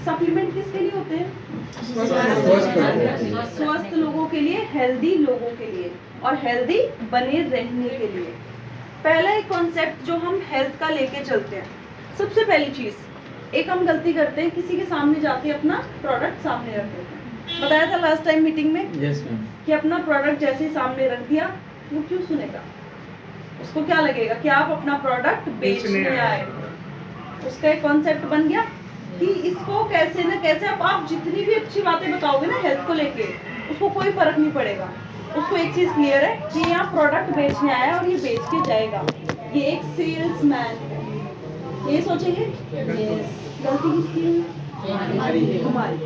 Supplement किसके लिए होते हैं? स्वस्थ लोगों के लिए, हेल्दी लोगों के लिए और हेल्दी बने रहने के लिए। पहला एक कॉन्सेप्ट जो हम हेल्थ का लेके चलते हैं, सबसे पहली चीज एक हम गलती करते हैं, किसी के सामने जाके अपना प्रोडक्ट सामने रख देते हैं। बताया था लास्ट टाइम मीटिंग में कि अपना प्रोडक्ट जैसे ही सामने रख दिया, वो क्यों सुनेगा? उसको क्या लगेगा कि आप अपना प्रोडक्ट बेचने आए। उसका एक कॉन्सेप्ट बन गया कि इसको कैसे ना कैसे आप जितनी भी अच्छी बातें बताओगे ना हेल्थ को लेके, उसको कोई फर्क नहीं पड़ेगा। उसको एक चीज क्लियर है कि यहाँ प्रोडक्ट बेचने आया है और ये बेच के जाएगा, ये एक सेल्समैन है, ये सोचेंगे। गलती किसकी है? हमारी।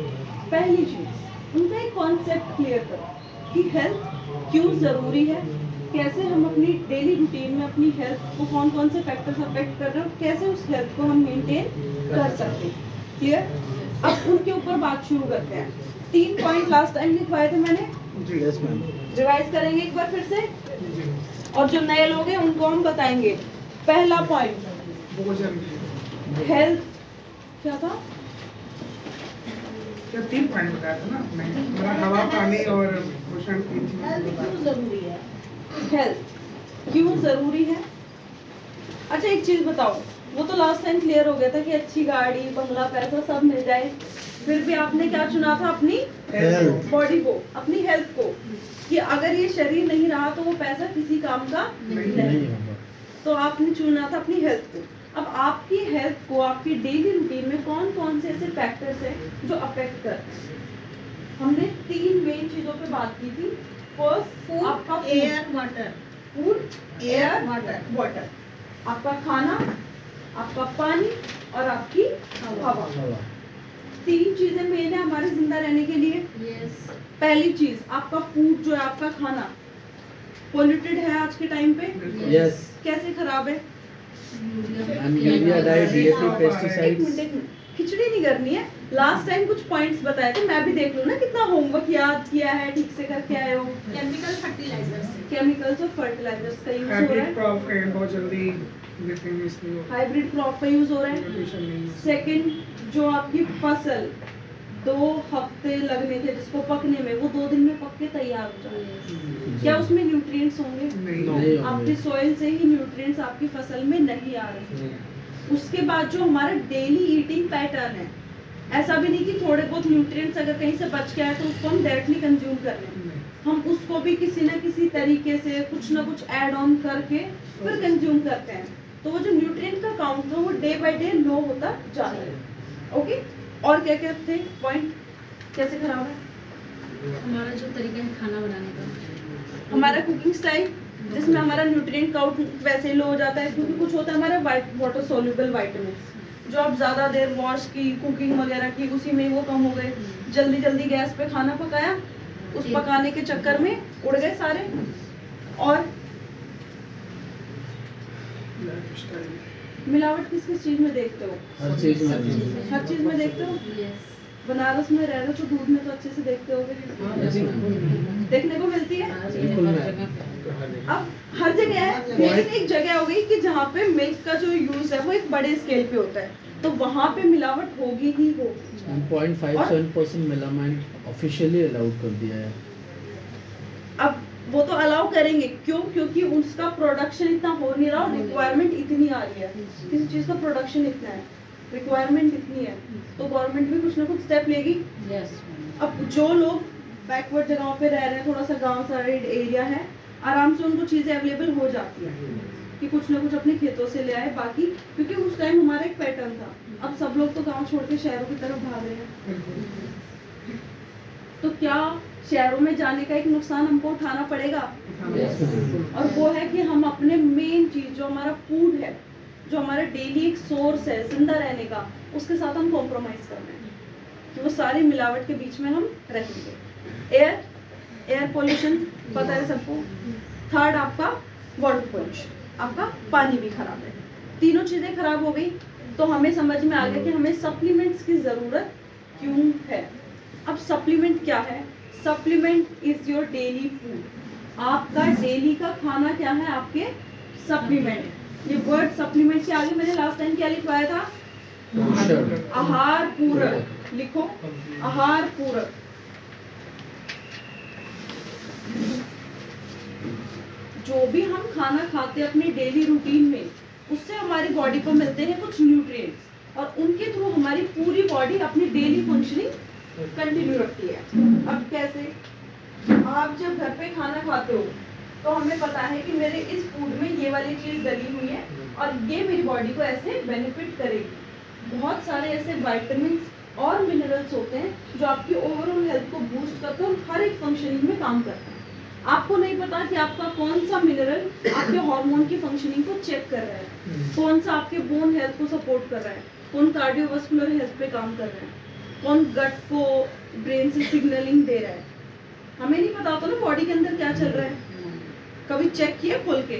पहली चीज उनका एक कॉन्सेप्ट क्लियर करो कि हेल्थ क्यों जरूरी है, कैसे हम अपनी डेली रूटीन में अपनी हेल्थ को कौन कौन से फैक्टर्स अफेक्ट कर रहे हैं, कैसे उस हेल्थ को हम मेंटेन कर सकते हैं। क्लियर? अब उनके ऊपर बात शुरू करते हैं। 3 पॉइंट लास्ट टाइम लिखवाए थे मैंने, रिवाइज करेंगे एक बार फिर से, और जो नए लोग हैं उनको हम बताएंगे। पहला पॉइंट हेल्थ क्या था? क्या 3 पॉइंट बताया था ना मैंने, हवा, पानी और पोषण की चीज। क्यों जरूरी है? हेल्थ क्यों जरूरी है? अच्छा एक चीज बताओ, वो तो लास्ट टाइम क्लियर हो गया था कि अच्छी गाड़ी, बंगला, पैसा सब मिल जाए, फिर भी आपने क्या चुना था? अपनी बॉडी को, अपनी हेल्थ को, कि अगर ये शरीर नहीं रहा तो वो पैसा किसी काम का नहीं। तो आपने चुना था अपनी हेल्थ को। अब आपकी हेल्थ को आपकी डेली रूटीन में कौन कौन से ऐसे फैक्टर्स हैं जो अफेक्ट करते हैं? हमने 3 मेन चीजों पे बात की थी। फर्स्ट, फूड, आपका air, water. Food, air, water. आपका खाना, आपका पानी और आपकी हवा। 3 चीजें मेन है हमारे जिंदा रहने के लिए। पहली चीज आपका फूड जो है, आपका खाना पोल्यूटेड है आज के टाइम पे। कैसे खराब है? खिचड़ी नहीं करनी है। लास्ट टाइम कुछ पॉइंट्स बताए थे, मैं भी देख लूँ ना कितना होमवर्क याद किया है, ठीक से करके आए हो। केमिकल्स और फर्टिलाइजर्स का यूज हो रहा है, बहुत जल्दी देते हैं इसलिए हाइब्रिड क्रॉप का यूज हो रहा है। सेकंड, जो आपकी फसल 2 हफ्ते लगने थे जिसको पकने में, वो 2 दिन में पक के तैयार हो जाए। क्या उसमें न्यूट्रिएंट्स होंगे? नहीं। आपकी सॉइल से ही न्यूट्रिएंट्स आपकी फसल में नहीं आ रहे। उसके बाद जो हमारा डेली ईटिंग पैटर्न है, ऐसा भी नहीं कि थोड़े बहुत न्यूट्रिएंट्स अगर कहीं से बच गया है तो उसको हम डायरेक्टली कंज्यूम कर लें, हम उसको भी किसी न किसी तरीके से कुछ ना कुछ ऐड ऑन करके फिर कंज्यूम करते हैं। तो वो जो न्यूट्रिएंट का काउंट है वो डे बाय डे लो होता जा रहा है। ओके, और क्या क्या थे पॉइंट? कैसे खराब है? हमारा जो तरीका है खाना बनाने का, हमारा कुकिंग स्टाइल, जिसमें हमारा न्यूट्रिएंट काउंट वैसे ही लो हो जाता है, क्योंकि कुछ होता है हमारा वाटर सोल्यूबल विटामिन्स, जो आप ज़्यादा देर वॉश की, कुकिंग वगैरह की, उसी में वो कम हो गए। जल्दी जल्दी गैस पे खाना पकाया, उस पकाने के चक्कर में उड़ गए सारे। और मिलावट किस किस चीज में देखते हो? हर चीज में देखते हो। बनारस में रह रहे हो तो दूध में तो अच्छे से देखते होगे, देखने को मिलती है। अब हर जगह है, लेकिन एक जगह हो गई कि जहाँ पे मिल्क का जो यूज है वो एक बड़े स्केल पे होता है, तो वहाँ पे मिलावट होगी ही होगी। 1.57% मेलामाइन ऑफिशियली अलाउड कर दिया है। अब वो तो अलाउ करेंगे, क्यों? क्योंकि उसका प्रोडक्शन इतना हो नहीं रहा और रिक्वायरमेंट इतनी आ रही है। किसी चीज का प्रोडक्शन इतना है, रिक्वायरमेंट इतनी है, तो गवर्नमेंट भी कुछ ना कुछ स्टेप लेगी। अब जो लोग बैकवर्ड जगहों पे रह रहे हैं, थोड़ा सा गांव साइड एरिया है, आराम से उनको चीजें अवेलेबल हो जाती है कि कुछ ना कुछ अपने खेतों से ले आए। बाकी क्योंकि उस टाइम हमारा एक पैटर्न था, अब सब लोग तो गाँव छोड़ के शहरों की तरफ भाग रहे हैं, तो क्या शहरों में जाने का एक नुकसान हमको उठाना पड़ेगा? और वो है कि हम अपने मेन चीज जो हमारा फूड है, जो हमारा डेली एक सोर्स है जिंदा रहने का, उसके साथ हम कॉम्प्रोमाइज कर रहे हैं कि वो सारी मिलावट के बीच में हम रहेंगे। एयर पोल्यूशन पता है सबको। थर्ड आपका वाटर पोल्यूशन, आपका पानी भी खराब है। तीनों चीजें खराब हो गई तो हमें समझ में आ गया कि हमें सप्लीमेंट्स की जरूरत क्यों है। अब सप्लीमेंट क्या है? Supplement is your daily food. आपका डेली का खाना क्या है? आपके सप्लीमेंट। ये वर्ड सप्लीमेंट के आगे मैंने लास्ट टाइम क्या लिखवाया था? पोषण आहार पूरक, लिखो आहार पूरक। जो भी हम खाना खाते हैं अपने डेली रूटीन में, उससे हमारी बॉडी को मिलते हैं कुछ न्यूट्रिएंट्स, और उनके थ्रू हमारी पूरी बॉडी अपनी डेली फंक्शनिंग कंटिन्यू रखती है। अब कैसे? आप जब घर पे खाना खाते हो तो हमें पता है कि मेरे इस फूड में ये वाली चीज डली हुई है और ये मेरी बॉडी को ऐसे बेनिफिट करेगी। बहुत सारे ऐसे विटामिन और मिनरल्स होते हैं जो आपकी ओवरऑल हेल्थ को बूस्ट करते हैं और हर एक फंक्शनिंग में काम करते हैं। आपको नहीं पता कि आपका कौन सा मिनरल आपके हार्मोन की फंक्शनिंग को चेक कर रहा है, कौन सा आपके बोन हेल्थ को सपोर्ट कर रहा है, कौन कार्डियोवास्कुलर हेल्थ पे काम कर रहा है, कौन गट को ब्रेन से सिग्नलिंग दे रहा है। हमें नहीं पता होता ना बॉडी के अंदर क्या चल रहा है। कभी चेक किया खोल के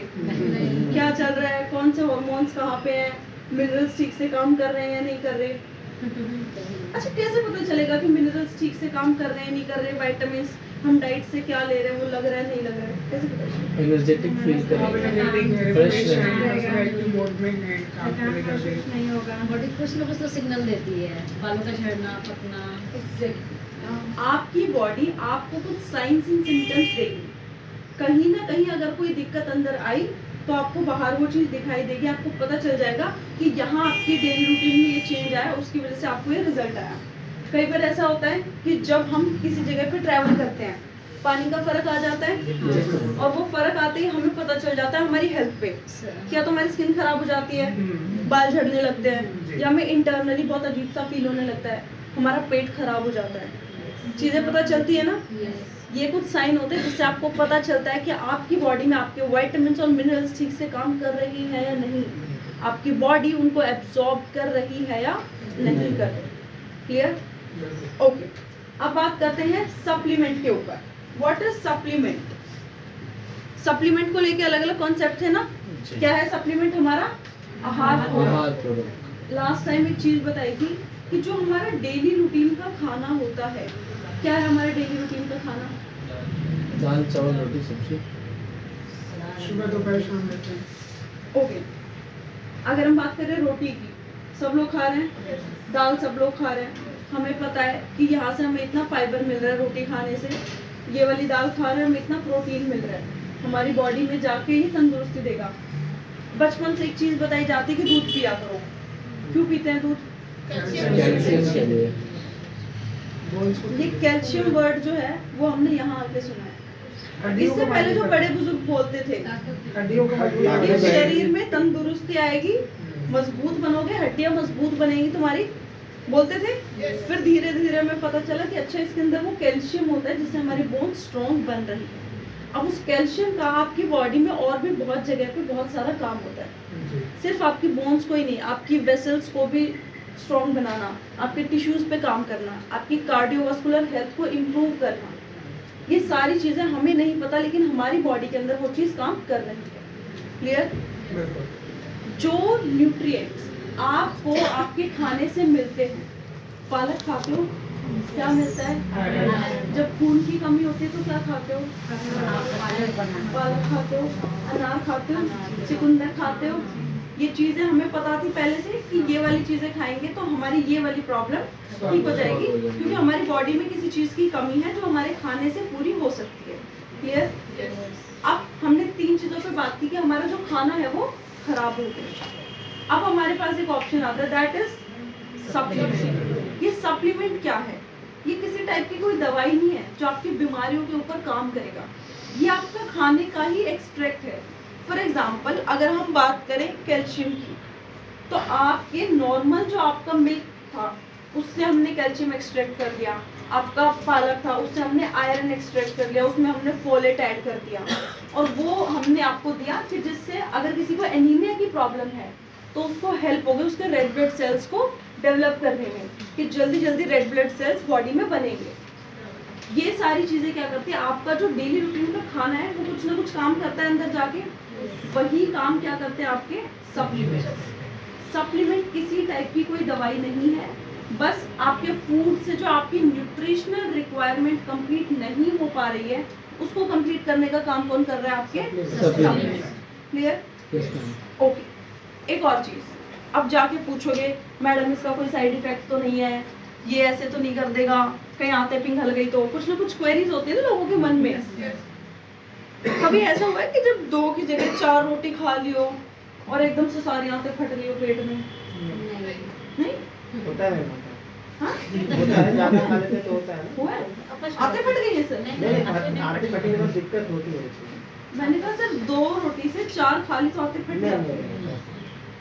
क्या चल रहा है, कौन से हार्मोन्स कहाँ पे हैं, मिनरल्स ठीक से काम कर रहे हैं या नहीं कर रहे? अच्छा, कैसे पता चलेगा कि मिनरल्स ठीक से काम कर रहे हैं नहीं कर रहे? विटामिन्स हम डाइट से क्या ले रहे हैं, वो लग रहा है नहीं लग रहा है, कैसे पता चलेगा? एनर्जेटिक फील करेंगे, फ्रेश नहीं होगा, बॉडी कुछ ना कुछ तो सिग्नल देती है, बालों का झड़ना, पकना। आपकी बॉडी आपको कुछ साइंस एंड सिम्टम्स देगी। कहीं ना कहीं अगर कोई दिक्कत अंदर आई तो आपको बाहर वो चीज दिखाई देगी, आपको पता चल जाएगा कि यहाँ आपकी डेली रूटीन में ये चेंज आया, उसकी वजह से आपको ये रिजल्ट आया। कई बार ऐसा होता है कि जब हम किसी जगह पे ट्रैवल करते हैं, पानी का फर्क आ जाता है और वो फर्क आते ही हमें पता चल जाता है हमारी हेल्थ पे। क्या तो हमारी स्किन खराब हो जाती है, बाल झड़ने लगते हैं, या हमें इंटरनली बहुत अजीब सा फील होने लगता है, हमारा पेट खराब हो जाता है। चीजें पता चलती है ना, ये कुछ साइन होते हैं जिससे आपको पता चलता है कि आपकी बॉडी में आपके विटामिन्स और मिनरल्स ठीक से काम कर रही है या नहीं, आपकी बॉडी उनको एब्जॉर्ब कर रही है या नहीं कर रही। क्लियर? ओके, अब बात करते हैं सप्लीमेंट के ऊपर। What is supplement? सप्लीमेंट को लेके अलग अलग कॉन्सेप्ट है ना। क्या है सप्लीमेंट? हमारा आहार पूरक। लास्ट टाइम एक चीज बताई थी कि जो हमारा डेली रूटीन का खाना होता है, क्या है हमारे डेली रूटीन का खाना? दाल चावल रोटी सब्जी, सुबह दोपहर शाम रहते हैं। ओके, अगर हम बात करें रोटी की, सब लोग खा रहे हैं, दाल सब लोग खा रहे हैं, हमें पता है कि यहाँ से हमें इतना फाइबर मिल रहा है रोटी खाने से, ये वाली दाल खा रहे हैं हमें इतना प्रोटीन मिल रहा है, हमारी बॉडी में जाके ही तंदुरुस्ती देगा। बचपन से एक चीज बताई जाती है कि दूध पिया करो। क्यों पीते हैं दूध? कैल्शियम के लिए। ये कैल्शियम वर्ड जो है वो हमने यहाँ आके सुना है। इससे पहले जो बड़े बुजुर्ग बोलते थे हड्डियों को कि शरीर में तंदुरुस्ती आएगी, मजबूत बनोगे, हड्डियां मजबूत बनेगी तुम्हारी, बोलते थे। फिर धीरे धीरे हमें पता चला कि अच्छा इसके अंदर वो कैल्शियम होता है जिससे हमारी बोन स्ट्रॉन्ग बन रही है। अब उस कैल्शियम का आपकी बॉडी में और भी बहुत जगह पे बहुत सारा काम होता है, सिर्फ आपकी बोन्स को ही नहीं, आपकी वेसल्स को भी स्ट्रॉन्ग बनाना, आपके टिश्यूज पे काम करना, आपकी कार्डियोवास्कुलर हेल्थ को इम्प्रूव करना, ये सारी चीजें हमें नहीं पता लेकिन हमारी बॉडी के अंदर वो चीज काम कर रही है। क्लियर? जो न्यूट्रिएंट्स आपको आपके खाने से मिलते हैं, पालक खाते हो, क्या मिलता है? जब खून की कमी होती है तो क्या खाते हो? पालक खाते हो, अनार खाते हो, चुकंदर खाते हो। ये चीजें हमें पता थी पहले से कि ये वाली चीजें खाएंगे तो हमारी ये वाली प्रॉब्लम ठीक हो जाएगी, क्योंकि हमारी बॉडी में किसी चीज की कमी है जो हमारे खाने से पूरी हो सकती है। क्लियर? अब हमने 3 चीजों पे बात की कि हमारा जो खाना है वो खराब हो गया। अब हमारे पास एक ऑप्शन आता है, दैट इज सप्लीमेंट। ये सप्लीमेंट क्या है? ये किसी टाइप की कोई दवाई नहीं है जो आपकी बीमारियों के ऊपर काम करेगा, ये आपका खाने का ही एक्सट्रैक्ट है। फॉर एग्जाम्पल अगर हम बात करें कैल्शियम की, तो आपके नॉर्मल जो आपका मिल्क था उससे हमने कैल्शियम एक्सट्रैक्ट कर दिया, आपका पालक था उससे हमने आयरन एक्सट्रैक्ट कर लिया, उसमें हमने फोलेट ऐड कर दिया, और वो हमने आपको दिया कि जिससे अगर किसी को एनीमिया की प्रॉब्लम है तो उसको हेल्प होगी उसके रेड ब्लड सेल्स को डेवलप करने में, कि जल्दी जल्दी रेड ब्लड सेल्स बॉडी में बनेंगे। ये सारी चीजें क्या करती है, आपका जो डेली रूटीन का खाना है वो कुछ ना कुछ काम करता है अंदर जाके, वही काम क्या करते हैं आपके सप्लीमेंट। सप्लीमेंट किसी टाइप की कोई दवाई नहीं है, बस आपके फूड से जो आपकी न्यूट्रिशनल रिक्वायरमेंट कंप्लीट नहीं हो पा रही है उसको कंप्लीट करने का काम कौन कर रहा है? आपके सप्लीमेंट। क्लियर? ओके, एक और चीज, अब जाके पूछोगे मैडम इसका कोई साइड इफेक्ट तो नहीं है, ये ऐसे तो नहीं कर देगा, कहीं आते पिघल गई तो, कुछ ना कुछ क्वेरीज होती है ना लोगों के मन में। कभी ऐसा हुआ है कि जब 2 की जगह 4 रोटी खा लियो और एकदम से सारी आंतें फट गई हो पेट में? नहीं होता है हाँ? होता है, ज्यादा खा लेते तो होता है ना। हुआ है? आंतें फट गई है सर? नहीं, आटे फटने में दिक्कत होती है। मैंने कहा सर 2 रोटी से 4 खा ली तो आंतें फट जाती है।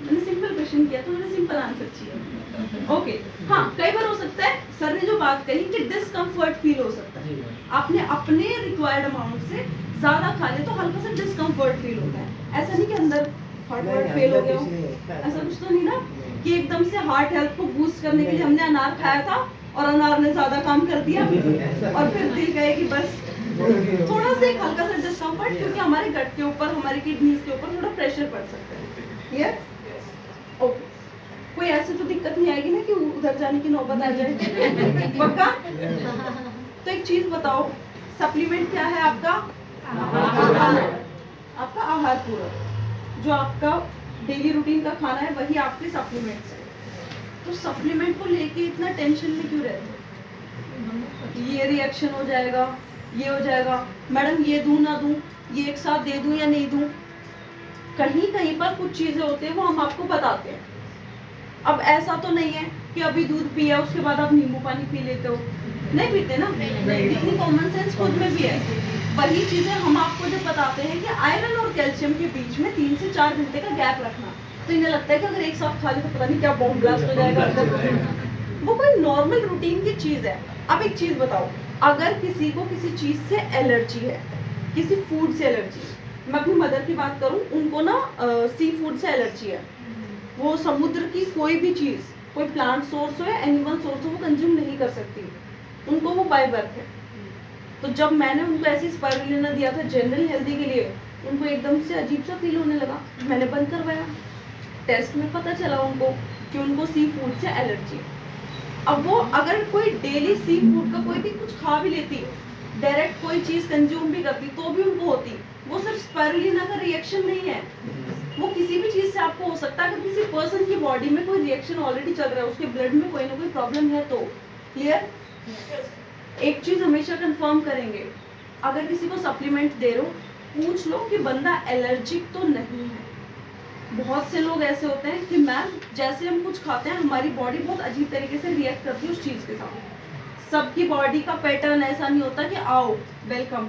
मैंने सिंपल क्वेश्चन किया तो मैंने सिंपल आंसर चाहिए। ओके हाँ, कई बार हो सकता है सर ने जो बात कही कि डिस्कम्फर्ट फील हो सकता है, आपने अपने रिक्वायर्ड अमाउंट से ज्यादा खा ले तो हल्का सा डिस्कम्फर्ट फील होता है। ऐसा नहीं कि अंदर हार्ट फेल हो गया हो, ऐसा कुछ तो नहीं ना कि एकदम से हार्ट हेल्थ को बूस्ट करने के लिए हमने अनार खाया था और अनार ने ज्यादा काम कर दिया और फिर दिल गए कि बस थोड़ा सा एक हल्का सा डिस्कम्फर्ट, क्योंकि हमारे गट के ऊपर, हमारे किडनीज के ऊपर थोड़ा प्रेशर पड़ सकता है। क्लियर? ओके, कोई ऐसे तो दिक्कत नहीं आएगी ना कि उधर जाने की नौबत आ जाए? पक्का? तो एक चीज बताओ, सप्लीमेंट क्या है आपका? आपका आहार पूरक, जो आपका डेली रूटीन का खाना है वही आपके सप्लीमेंट्स है। तो सप्लीमेंट को लेके इतना टेंशन में क्यों रहते हो? ये रिएक्शन हो जाएगा, ये हो जाएगा, मैडम ये दूं ना दूं, ये एक साथ दे दूं या नहीं दूं? कहीं कहीं पर कुछ चीजें होती है वो हम आपको बताते हैं। अब ऐसा तो नहीं है कि अभी दूध पिया उसके बाद आप नींबू पानी पी लेते हो, नहीं पीते ना। इतनी कॉमन सेंस खुद में भी है। वही चीजें हम आपको जब बताते हैं कि आयरन और कैल्शियम के बीच में 3 से 4 घंटे का गैप रखना, तो इन्हें लगता है कि अगर एक साथ खा ले तो पता नहीं क्या बॉम्ब ब्लास्ट हो जाएगा। वो कोई नॉर्मल रूटीन की चीज है। अब एक चीज बताओ, अगर किसी को किसी चीज से एलर्जी है, किसी फूड से एलर्जी है, मैं अपनी मदर की बात करूं, उनको ना सी फूड से एलर्जी है। वो समुद्र की कोई भी चीज, कोई प्लांट सोर्स हो या एनिमल सोर्स हो, वो कंज्यूम नहीं कर सकती, उनको वो बाय बर्थ है। तो जब मैंने उनको ऐसी स्पाइरुलिना दिया था जनरल हेल्दी के लिए, उनको एकदम से अजीब सा फील होने लगा, मैंने बंद करवाया। टेस्ट में पता चला उनको कि उनको सी फूड से एलर्जी है। अब वो अगर कोई डेली सी फूड का कोई भी कुछ खा भी लेती, डायरेक्ट कोई चीज कंज्यूम भी करती, तो भी उनको होती। वो सिर्फ स्पाइरुलिना का रिएक्शन नहीं है, वो किसी भी चीज से आपको हो सकता है। अगर किसी पर्सन की बॉडी में कोई रिएक्शन ऑलरेडी चल रहा है, उसके ब्लड में कोई ना कोई प्रॉब्लम है तो। क्लियर? एक चीज हमेशा कंफर्म करेंगे, अगर किसी को सप्लीमेंट दे रहे हो, पूछ लो कि बंदा एलर्जिक तो नहीं है। बहुत से लोग ऐसे होते हैं कि मैम जैसे हम कुछ खाते हैं हमारी बॉडी बहुत अजीब तरीके से रिएक्ट करती है उस चीज के साथ। सबकी बॉडी का पैटर्न ऐसा नहीं होता कि आओ वेलकम,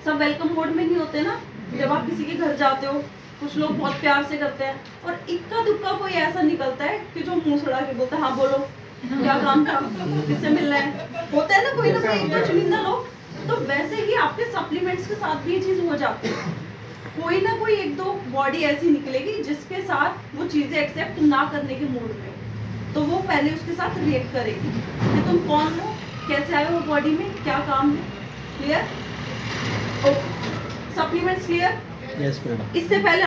सब वेलकम मोड में नहीं होते ना। जब आप किसी के घर जाते हो, कुछ लोग बहुत प्यार से करते हैं और इक्का दुक्का कोई ऐसा निकलता है कि जो मुंह सड़ा के बोलता है हाँ बोलो क्या काम था, किससे मिल रहा है, होता है ना कोई एक चुनिंदा लोग। तो वैसे ही आपके सप्लीमेंट्स के साथ भी ये चीज हो जाती है। कोई ना कोई 1-2 बॉडी ऐसी निकलेगी जिसके साथ वो चीजें एक्सेप्ट ना करने के मूड में, तो वो पहले उसके साथ रिएक्ट करेगी कि तुम कौन हो, कैसे आए हो बॉडी में, क्या काम है। Clear? Okay, supplements clear? Yes madam. इससे पहले